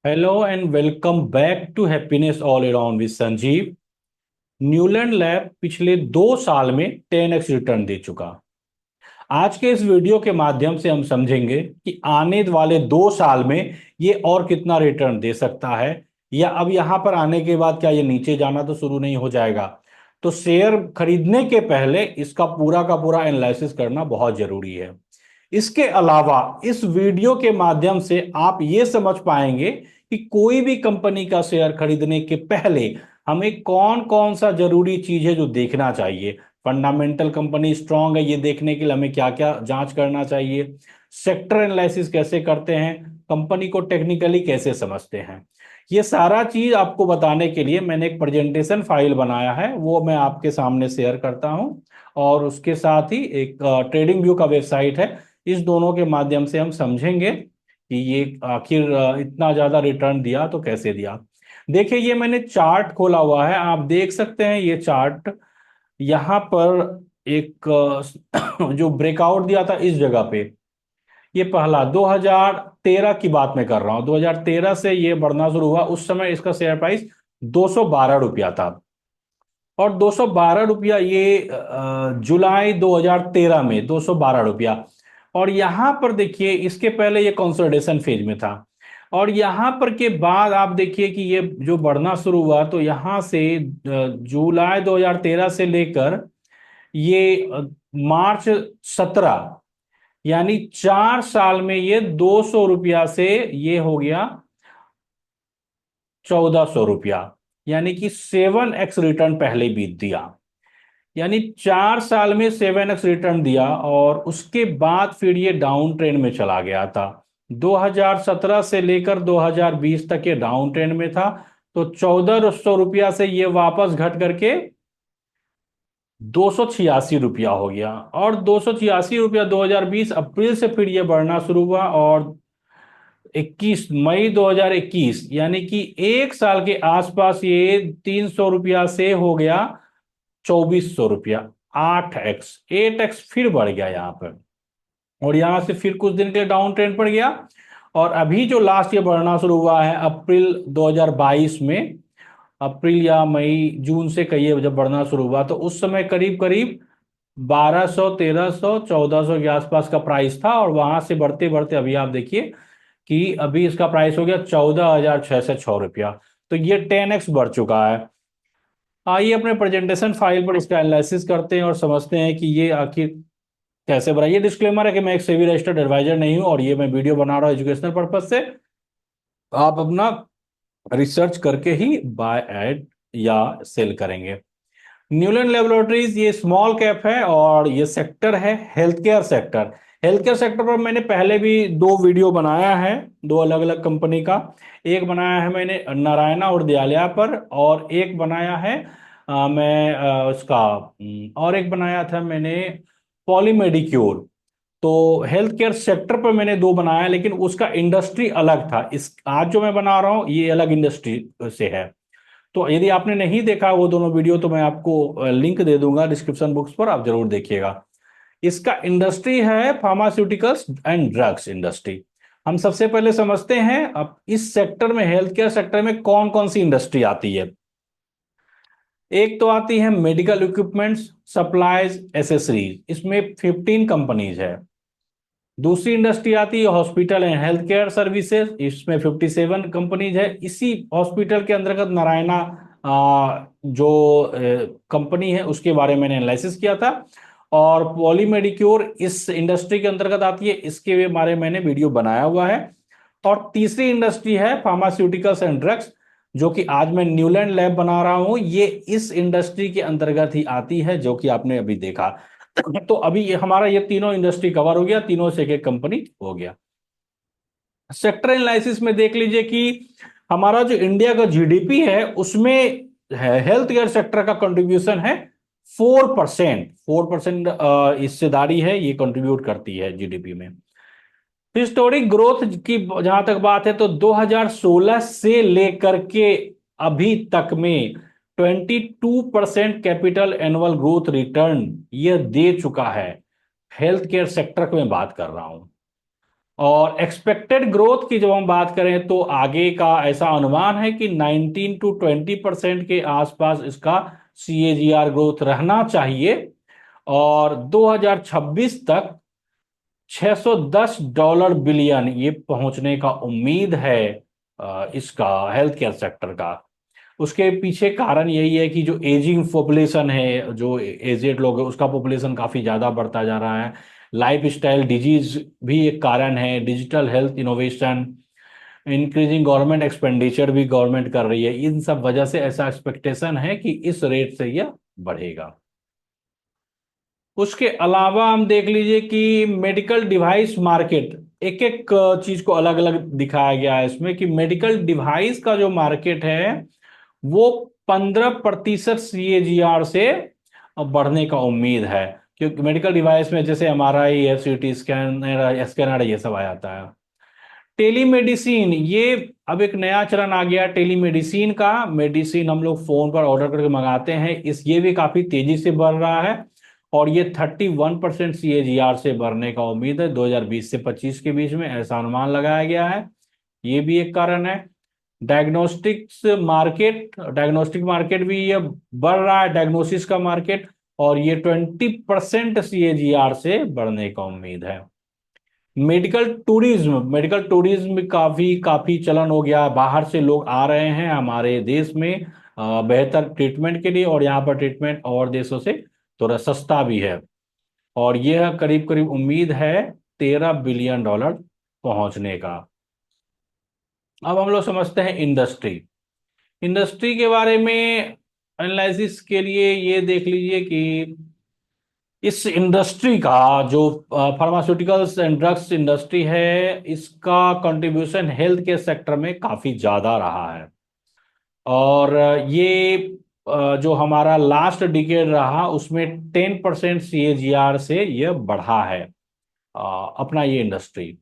Hello and welcome back to happiness all around with Sanjeev. Neuland lab पिछले 2 साल में 10x return दे चुका। आज के इस वीडियो के माध्यम से हम समझेंगे कि आने वाले 2 साल में ये और कितना रिटर्न दे सकता है, या अब यहां पर आने के बाद क्या ये नीचे जाना तो शुरू नहीं हो जाएगा। तो शेयर खरीदने के पहले इसका पूरा का पूरा एनालिसिस करना बहुत जरूरी है। इसके अलावा इस वीडियो के माध्यम से आप ये समझ पाएंगे कि कोई भी कंपनी का शेयर खरीदने के पहले हमें कौन कौन सा जरूरी चीज है जो देखना चाहिए। फंडामेंटल कंपनी स्ट्रांग है ये देखने के लिए हमें क्या क्या जांच करना चाहिए, सेक्टर एनालिसिस कैसे करते हैं, कंपनी को टेक्निकली कैसे समझते हैं। ये सारा चीज आपको बताने के लिए मैंने एक प्रेजेंटेशन फाइल बनाया है, वो मैं आपके सामने शेयर करता हूं। और उसके साथ ही एक ट्रेडिंग व्यू का वेबसाइट है। इस दोनों के माध्यम से हम समझेंगे कि ये आखिर इतना ज्यादा रिटर्न दिया तो कैसे दिया। देखिए, ये मैंने चार्ट खोला हुआ है, आप देख सकते हैं ये चार्ट। यहां पर एक जो ब्रेकआउट दिया था इस जगह पे, ये पहला 2013 की बात मैं कर रहा हूं। 2013 से ये बढ़ना शुरू हुआ, उस समय इसका शेयर प्राइस 212 रुपया था। और 212 रुपया ये जुलाई 2013 में 212 रुपया। और यहां पर देखिए, इसके पहले ये कंसोलिडेशन फेज में था। और यहां पर के बाद आप देखिए कि ये जो बढ़ना शुरू हुआ, तो यहां से जुलाई 2013 से लेकर ये मार्च 17, यानी 4 साल में ये 200 रुपया से ये हो गया 1400 रुपया। यानी कि 7x रिटर्न पहले बीत दिया। यानी 4 साल में 7x रिटर्न दिया, और उसके बाद फिर ये डाउन ट्रेंड में चला गया था। 2017 से लेकर 2020 तक ये डाउन ट्रेंड में था। तो 1400 रुपया से ये वापस घट करके 286 रुपया हो गया। और 286 रुपया 2020 अप्रैल से फिर ये बढ़ना शुरू हुआ, और 21 मई 2021, यानी कि 1 साल के आसपास ये 300 रुपया से हो गया 2400 रुपया। 8x फिर बढ़ गया यहाँ पर। और यहां से फिर कुछ दिन के लिए डाउन ट्रेंड पड़ गया। और अभी जो लास्ट ये बढ़ना शुरू हुआ है अप्रैल 2022 में, अप्रैल या मई जून से कहिए जब बढ़ना शुरू हुआ, तो उस समय करीब करीब 1200, 1300, 1400 के आसपास का प्राइस था। और वहां से बढ़ते बढ़ते अभी आप देखिए कि अभी इसका प्राइस हो गया 14,606 रुपया। तो ये 10x बढ़ चुका है। आइए अपने प्रेजेंटेशन फाइल पर इसका एनालिसिस करते हैं और समझते हैं कि ये आखिर कैसे बढ़ा। ये डिस्क्लेमर है कि मैं एक सेबी रजिस्टर्ड एडवाइजर नहीं हूं, और ये मैं वीडियो बना रहा हूं एजुकेशनल पर्पज से। आप अपना रिसर्च करके ही बाय ऐड या सेल करेंगे। न्यूलैंड लेबोरेटरीज ये स्मॉल कैप है, और ये सेक्टर है health care sector. Health care sector पर मैंने पहले भी 2 वीडियो बनाया है, 2 अलग अलग कंपनी का। एक बनाया है मैंने नारायणा और दयालया पर, और एक बनाया है मैं उसका और एक बनाया था मैंने पॉलीमेडिक्योर। तो हेल्थ केयर सेक्टर पर मैंने 2 बनाया, लेकिन उसका इंडस्ट्री अलग था। इस आज जो मैं बना रहा हूं ये अलग इंडस्ट्री से है। तो यदि आपने नहीं देखा वो दोनों वीडियो, तो मैं आपको लिंक दे दूंगा डिस्क्रिप्शन बॉक्स पर, आप जरूर देखिएगा। इसका इंडस्ट्री है फार्मास्यूटिकल्स एंड ड्रग्स इंडस्ट्री। हम सबसे पहले समझते हैं अब इस सेक्टर में, हेल्थ केयर सेक्टर में कौन कौन सी इंडस्ट्री आती है। एक तो आती है मेडिकल इक्विपमेंट्स, सप्लाईज, एसेसरीज, इसमें 15 कंपनीज है। दूसरी इंडस्ट्री आती है hospital and health care services, इसमें 57 कंपनीज है। इसी हॉस्पिटल के अंतर्गत नारायणा जो कंपनी है उसके बारे में मैंने एनालिसिस किया था। और पॉलीमेडिक्योर इस इंडस्ट्री के अंतर्गत आती है, इसके बारे में मैंने वीडियो बनाया हुआ है। और तीसरी इंडस्ट्री है फार्मास्यूटिकल्स एंड ड्रग्स, जो कि आज मैं न्यूलैंड लैब बना रहा हूं, ये इस इंडस्ट्री के अंतर्गत ही आती है, जो कि आपने अभी देखा। तो अभी ये हमारा ये तीनों इंडस्ट्री कवर हो गया, तीनों से एक कंपनी हो गया। सेक्टर एनालिसिस में देख लीजिए कि हमारा जो इंडिया का जीडीपी है उसमें हेल्थ केयर सेक्टर का कंट्रीब्यूशन है 4%। 4% हिस्सेदारी है, ये कंट्रीब्यूट करती है जीडीपी में। हिस्टोरिक ग्रोथ की जहां तक बात है, तो 2016 से लेकर के अभी तक में 22% कैपिटल एनुअल ग्रोथ रिटर्न यह दे चुका है। हेल्थ केयर सेक्टर की मैं बात कर रहा हूं। और एक्सपेक्टेड ग्रोथ की जब हम बात करें तो आगे का ऐसा अनुमान है कि 19 to 20% के आसपास इसका CAGR ग्रोथ रहना चाहिए, और 2026 तक $610 बिलियन ये पहुंचने का उम्मीद है इसका हेल्थ केयर सेक्टर का। उसके पीछे कारण यही है कि जो एजिंग पॉपुलेशन है, जो एजेड लोग हैं, उसका पॉपुलेशन काफी ज्यादा बढ़ता जा रहा है। लाइफ स्टाइल डिजीज भी एक कारण है, digital health innovation, increasing government expenditure भी गवर्नमेंट कर रही है। इन सब वजह से ऐसा एक्सपेक्टेशन है कि इस रेट से यह बढ़ेगा। उसके अलावा हम देख लीजिए कि मेडिकल डिवाइस मार्केट, एक एक चीज को अलग अलग दिखाया गया है इसमें, कि मेडिकल डिवाइस का जो मार्केट है वो 15% CAGR से बढ़ने का उम्मीद है। क्योंकि मेडिकल डिवाइस में जैसे MRI है, CT स्कैनर, स्कैनर, ये सब आ जाता है। टेलीमेडिसिन, ये अब एक नया चलन आ गया टेलीमेडिसिन का। मेडिसिन हम लोग फोन पर ऑर्डर करके मंगाते हैं, ये भी काफी तेजी से बढ़ रहा है, और ये 31% CAGR से बढ़ने का उम्मीद है 2020 से 25 के बीच में, ऐसा अनुमान लगाया गया है। ये भी एक कारण है। डायग्नोस्टिक मार्केट भी ये बढ़ रहा है, डायग्नोसिस का मार्केट, और ये 20% CAGR से बढ़ने का उम्मीद है। मेडिकल टूरिज्म में काफी काफी चलन हो गया है। बाहर से लोग आ रहे हैं हमारे देश में बेहतर ट्रीटमेंट के लिए, और यहाँ पर ट्रीटमेंट और देशों से थोड़ा सस्ता भी है, और यह करीब करीब उम्मीद है $13 बिलियन पहुंचने का। अब हम लोग समझते हैं इंडस्ट्री के बारे में। एनालिसिस के लिए ये देख लीजिए कि इस इंडस्ट्री का जो फार्मास्यूटिकल्स एंड ड्रग्स इंडस्ट्री है, इसका कंट्रीब्यूशन हेल्थ के सेक्टर में काफी ज्यादा रहा है। और ये जो हमारा लास्ट डिकेड रहा उसमें 10% CAGR से ये बढ़ा है अपना ये इंडस्ट्री।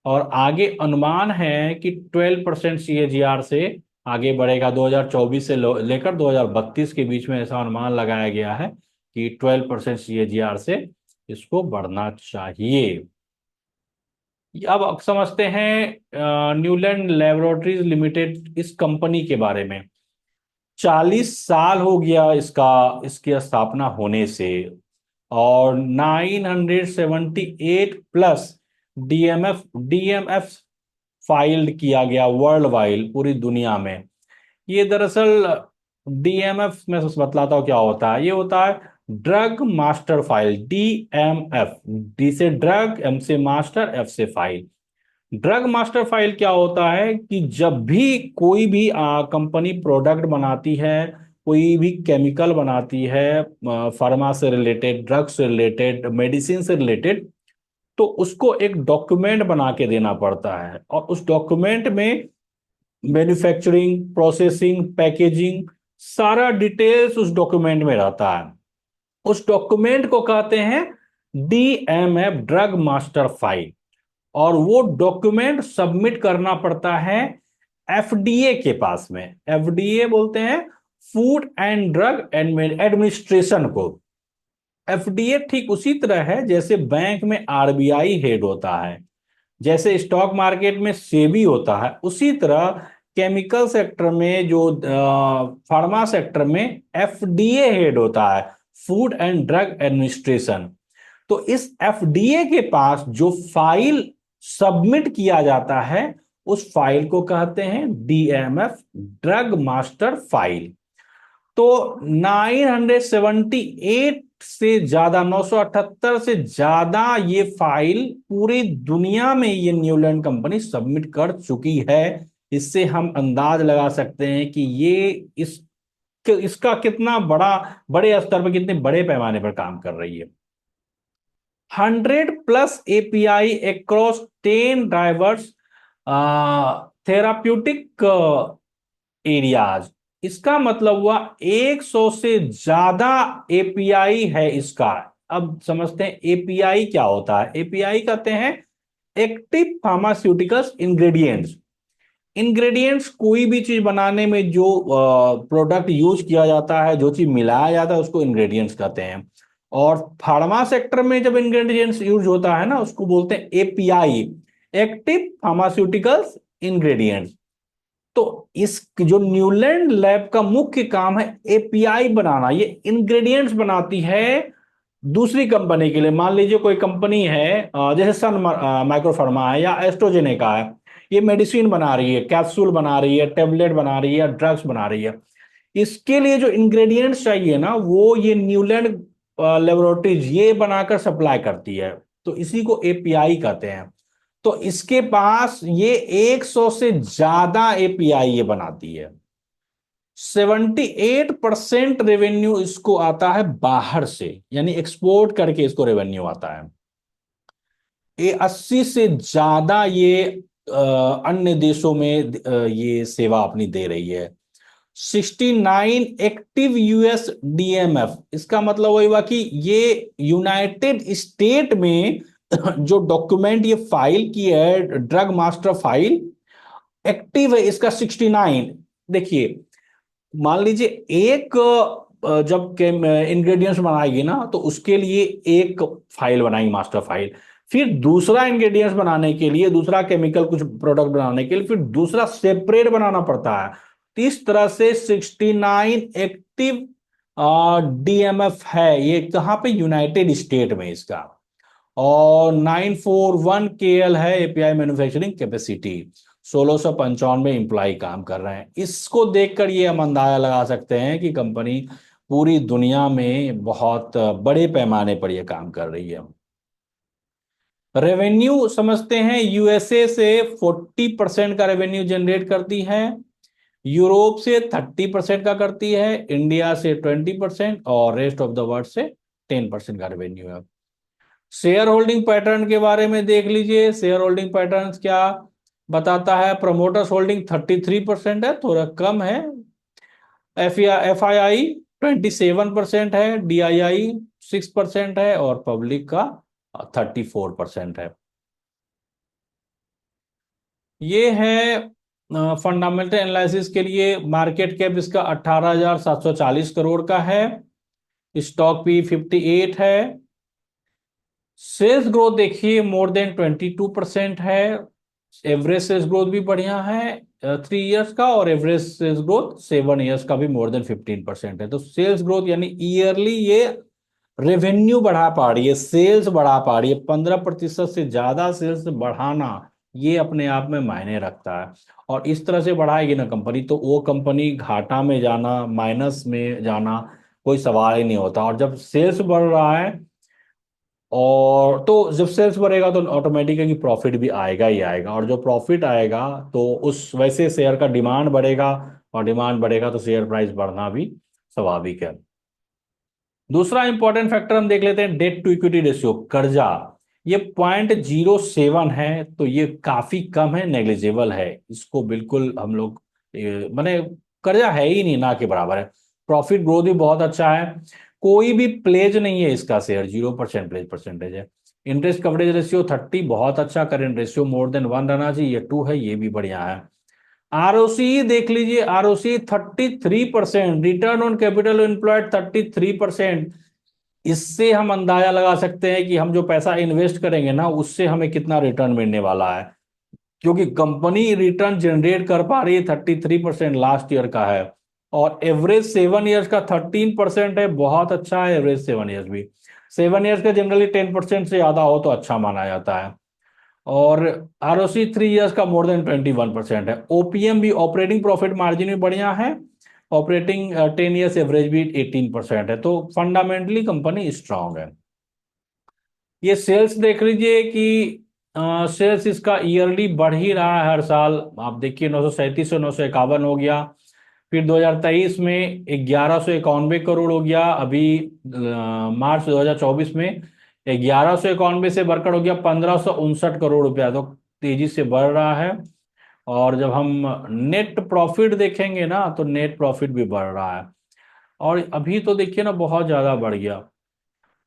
और आगे अनुमान है कि 12% CAGR से आगे बढ़ेगा 2024 से लेकर 2032 के बीच में, ऐसा अनुमान लगाया गया है कि 12% CAGR से इसको बढ़ना चाहिए। अब समझते हैं न्यूलैंड लेबोरेटरीज लिमिटेड, इस कंपनी के बारे में। 40 साल हो गया इसकी स्थापना होने से, और 978 प्लस डीएमएफ फाइल्ड किया गया वर्ल्ड वाइड, पूरी दुनिया में। ये दरअसल डीएमएफ में बतलाता हूँ क्या होता है। ये होता है drug master file, DMF। D से ड्रग, M से मास्टर, F से फाइल। ड्रग मास्टर फाइल क्या होता है कि जब भी कोई भी कंपनी प्रोडक्ट बनाती है, कोई भी केमिकल बनाती है, फार्मा से रिलेटेड, ड्रग से रिलेटेड, मेडिसिन से रिलेटेड, तो उसको एक डॉक्यूमेंट बना के देना पड़ता है, और उस डॉक्यूमेंट में मैन्युफैक्चरिंग, प्रोसेसिंग, पैकेजिंग, सारा डिटेल्स उस डॉक्यूमेंट में रहता है। उस डॉक्यूमेंट को कहते हैं DMF, ड्रग मास्टर फाइल। और वो डॉक्यूमेंट सबमिट करना पड़ता है FDA के पास में। FDA बोलते हैं फूड एंड ड्रग एडमिनिस्ट्रेशन को। FDA ठीक उसी तरह है जैसे बैंक में RBI हेड होता है, जैसे स्टॉक मार्केट में सेबी होता है, उसी तरह केमिकल सेक्टर में, जो फार्मा सेक्टर में FDA हेड होता है, फूड एंड ड्रग एडमिनिस्ट्रेशन। तो इस FDA के पास जो फाइल सबमिट किया जाता है, उस फाइल को कहते हैं DMF, ड्रग मास्टर फाइल। तो 978 से ज्यादा, 978 से ज्यादा ये फाइल पूरी दुनिया में ये न्यूलैंड कंपनी सबमिट कर चुकी है। इससे हम अंदाज लगा सकते हैं कि ये इसका कितना बड़े स्तर पर, कितने बड़े पैमाने पर काम कर रही है। 100+ API across 10 diverse therapeutic areas. इसका मतलब हुआ 100 से ज्यादा API है इसका। अब समझते हैं API क्या होता है। API कहते हैं एक्टिव फार्मास्यूटिकल्स इंग्रेडिएंट्स। इंग्रेडिएंट्स कोई भी चीज बनाने में जो प्रोडक्ट यूज किया जाता है, जो चीज मिलाया जाता है, उसको इंग्रेडिएंट्स कहते हैं। और फार्मा सेक्टर में जब इंग्रेडिएंट्स यूज होता है ना, उसको बोलते हैं API, एक्टिव फार्मास्यूटिकल्स इंग्रेडिएंट्स। तो इस जो न्यूलैंड लैब का मुख्य काम है एपीआई बनाना, ये इंग्रेडिएंट्स बनाती है दूसरी कंपनी के लिए। मान लीजिए कोई कंपनी है जैसे सन माइक्रोफार्मा है या एस्ट्रोजेनेका है, ये मेडिसिन बना रही है, कैप्सूल बना रही है, टेबलेट बना रही है, ड्रग्स बना रही है। इसके लिए जो इंग्रेडिएंट्स चाहिए ना, वो ये न्यूलैंड लेबोरेटरीज ये बनाकर सप्लाई करती है। तो इसी को एपीआई कहते हैं। तो इसके पास ये 100 से ज्यादा एपीआई ये बनाती है। 78% रेवेन्यू इसको आता है बाहर से, यानी एक्सपोर्ट करके इसको रेवेन्यू आता है। ये 80 से ज्यादा ये अन्य देशों में ये सेवा अपनी दे रही है। 69 एक्टिव यूएस डीएमएफ, इसका मतलब वही हुआ कि ये यूनाइटेड स्टेट में जो डॉक्यूमेंट ये फाइल की है, ड्रग मास्टर फाइल एक्टिव है इसका 69। देखिए, मान लीजिए एक जब इंग्रेडिएंट्स बनाएगी ना, तो उसके लिए एक फाइल बनाएगी, मास्टर फाइल। फिर दूसरा इंग्रेडिएंट्स बनाने के लिए, दूसरा केमिकल कुछ प्रोडक्ट बनाने के लिए फिर दूसरा सेपरेट बनाना पड़ता है। तो इस तरह से 69 एक्टिव डीएमएफ है ये, कहाँ पे? यूनाइटेड स्टेट में इसका। और 941 केएल है एपीआई मैन्युफैक्चरिंग कैपेसिटी। 1695 एम्प्लॉय काम कर रहे हैं। इसको देखकर ये हम अंदाजा लगा सकते हैं कि कंपनी पूरी दुनिया में बहुत बड़े पैमाने पर यह काम कर रही है। रेवेन्यू समझते हैं, यूएसए से 40% का रेवेन्यू जनरेट करती है, यूरोप से 30% का करती है, इंडिया से 20% और रेस्ट ऑफ द वर्ल्ड से 10% का रेवेन्यू है। शेयर होल्डिंग पैटर्न के बारे में देख लीजिए। शेयर होल्डिंग पैटर्न क्या बताता है? प्रमोटर्स होल्डिंग 33% है, थोड़ा कम है। एफ आई आई 27% है, डीआईआई 6% है और पब्लिक का 34% है। ये है फंडामेंटल एनालिसिस के लिए। मार्केट कैप इसका 18,740 करोड़ का है। स्टॉक पी 58 है। सेल्स ग्रोथ देखिए मोर देन 22% है। एवरेज सेल्स ग्रोथ भी बढ़िया है 3 इयर्स का, और एवरेज सेल्स ग्रोथ 7 इयर्स का भी मोर देन 15% है। तो सेल्स ग्रोथ यानी ईयरली ये रेवेन्यू बढ़ा पा रही है, सेल्स बढ़ा पा रही है। 15% से ज्यादा सेल्स बढ़ाना ये अपने आप में मायने रखता है। और इस तरह से बढ़ाएगी ना कंपनी, तो वो कंपनी घाटा में जाना, माइनस में जाना कोई सवाल ही नहीं होता। और जब सेल्स बढ़ रहा है, और तो जब सेल्स बढ़ेगा तो ऑटोमेटिकली प्रॉफिट भी आएगा ही आएगा, और जो प्रॉफिट आएगा तो उस वैसे शेयर का डिमांड बढ़ेगा, और डिमांड बढ़ेगा तो शेयर प्राइस बढ़ना भी स्वाभाविक है। दूसरा इंपॉर्टेंट फैक्टर हम देख लेते हैं, डेट टू इक्विटी रेशियो, कर्जा। ये 0.07 है, तो ये काफी कम है, नेग्लिजिबल है। इसको बिल्कुल हम लोग माने कर्जा है ही नहीं, ना के बराबर है। प्रॉफिट ग्रोथ भी बहुत अच्छा है। कोई भी प्लेज नहीं है इसका, शेयर 0% प्लेज परसेंटेज है। इंटरेस्ट कवरेज रेशियो 30, बहुत अच्छा। करेंट रेशियो मोर देन 1 रहना चाहिए, ये 2 है, ये भी बढ़िया है। आरओसी देख लीजिए, ROC 33%, return on capital employed 33%। इससे हम अंदाजा लगा सकते हैं कि हम जो पैसा इन्वेस्ट करेंगे ना, उससे हमें कितना रिटर्न मिलने वाला है। क्योंकि कंपनी रिटर्न जनरेट कर पा रही है 33%, लास्ट ईयर का है। और एवरेज 7 इयर्स का 13% है, बहुत अच्छा है एवरेज 7 इयर्स भी। 7 इयर्स का जनरली 10% से ज्यादा हो तो अच्छा माना जाता है। और आरओसी 3 इयर्स का मोर देन 21% है। ओपीएम भी, ऑपरेटिंग प्रॉफिट मार्जिन भी बढ़िया है। ऑपरेटिंग 10 इयर्स एवरेज भी 18% है। तो फंडामेंटली कंपनी स्ट्रांग है। ये सेल्स देख लीजिए कि सेल्स इसका ईयरली बढ़ ही रहा है हर साल। आप देखिए 937 से 951 हो गया, फिर 2023 में 1191 करोड़ हो गया, अभी मार्च 2024 में 1191 से बढ़कर हो गया 1559 करोड़ रुपया। तो तेजी से बढ़ रहा है। और जब हम नेट प्रॉफिट देखेंगे ना, तो नेट प्रॉफिट भी बढ़ रहा है। और अभी तो देखिए ना, बहुत ज्यादा बढ़ गया।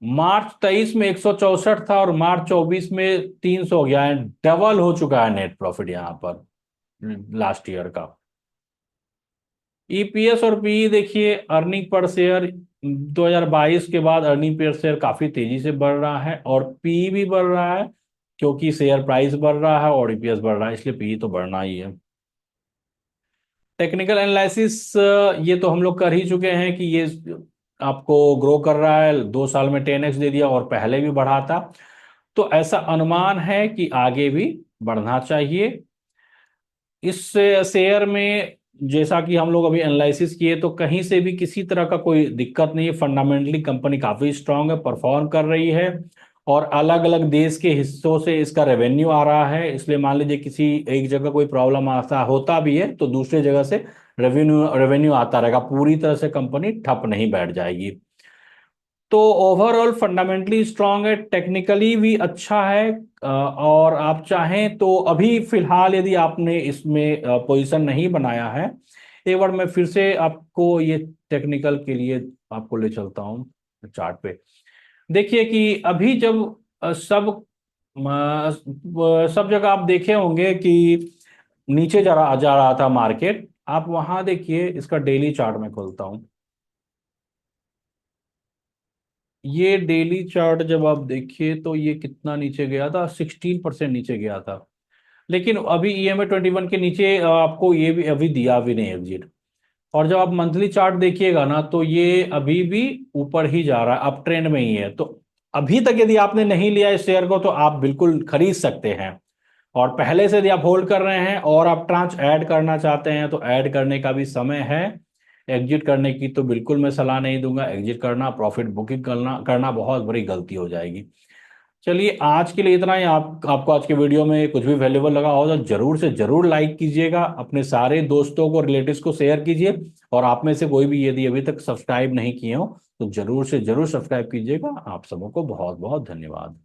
मार्च 23 में 164 था और मार्च 24 में 300 हो गया है। डबल हो चुका है नेट प्रॉफिट यहाँ पर लास्ट ईयर का। ईपीएस और पीई देखिए, अर्निंग पर शेयर 2022 के बाद अर्निंग पर शेयर काफी तेजी से बढ़ रहा है, और पीई भी बढ़ रहा है। क्योंकि शेयर प्राइस बढ़ रहा है और ईपीएस बढ़ रहा है, इसलिए पीई तो बढ़ना ही है। टेक्निकल एनालिसिस, ये तो हम लोग कर ही चुके हैं कि ये आपको ग्रो कर रहा है, 2 साल में 10x दे दिया और पहले भी बढ़ा था। तो ऐसा अनुमान है कि आगे भी बढ़ना चाहिए। इस शेयर में जैसा कि हम लोग अभी एनालिसिस किए, तो कहीं से भी किसी तरह का कोई दिक्कत नहीं है। फंडामेंटली कंपनी काफी स्ट्रांग है, परफॉर्म कर रही है, और अलग अलग देश के हिस्सों से इसका रेवेन्यू आ रहा है। इसलिए मान लीजिए किसी एक जगह कोई प्रॉब्लम आता होता भी है तो दूसरी जगह से रेवेन्यू रेवेन्यू आता रहेगा, पूरी तरह से कंपनी ठप नहीं बैठ जाएगी। तो ओवरऑल फंडामेंटली स्ट्रांग है, टेक्निकली भी अच्छा है। और आप चाहें तो अभी फिलहाल यदि आपने इसमें पोजीशन नहीं बनाया है, एक बार मैं फिर से आपको ये टेक्निकल के लिए आपको ले चलता हूँ चार्ट पे। देखिए कि अभी जब सब जगह आप देखे होंगे कि नीचे जा रहा था मार्केट। आप वहां देखिए, इसका डेली चार्ट में खोलता हूँ। ये डेली चार्ट जब आप देखिए तो ये कितना नीचे गया था, 16% नीचे गया था। लेकिन अभी EMA 21 के नीचे आपको ये भी अभी दिया भी नहीं एग्जिट। और जब आप मंथली चार्ट देखिएगा ना, तो ये अभी भी ऊपर ही जा रहा है, अप ट्रेंड में ही है। तो अभी तक यदि आपने नहीं लिया इस शेयर को तो आप बिल्कुल खरीद सकते हैं। और पहले से यदि आप होल्ड कर रहे हैं और आप ट्रांच ऐड करना चाहते हैं तो ऐड करने का भी समय है। एग्जिट करने की तो बिल्कुल मैं सलाह नहीं दूंगा। एग्जिट करना, प्रॉफिट बुकिंग करना करना बहुत बड़ी गलती हो जाएगी। चलिए आज के लिए इतना ही। आपको आज के वीडियो में कुछ भी वैल्यूबल लगा हो तो जरूर से जरूर लाइक कीजिएगा, अपने सारे दोस्तों को, रिलेटिव्स को शेयर कीजिए। और आप में से कोई भी यदि अभी तक सब्सक्राइब नहीं किए हो तो जरूर से जरूर सब्सक्राइब कीजिएगा। आप सबों को बहुत बहुत धन्यवाद।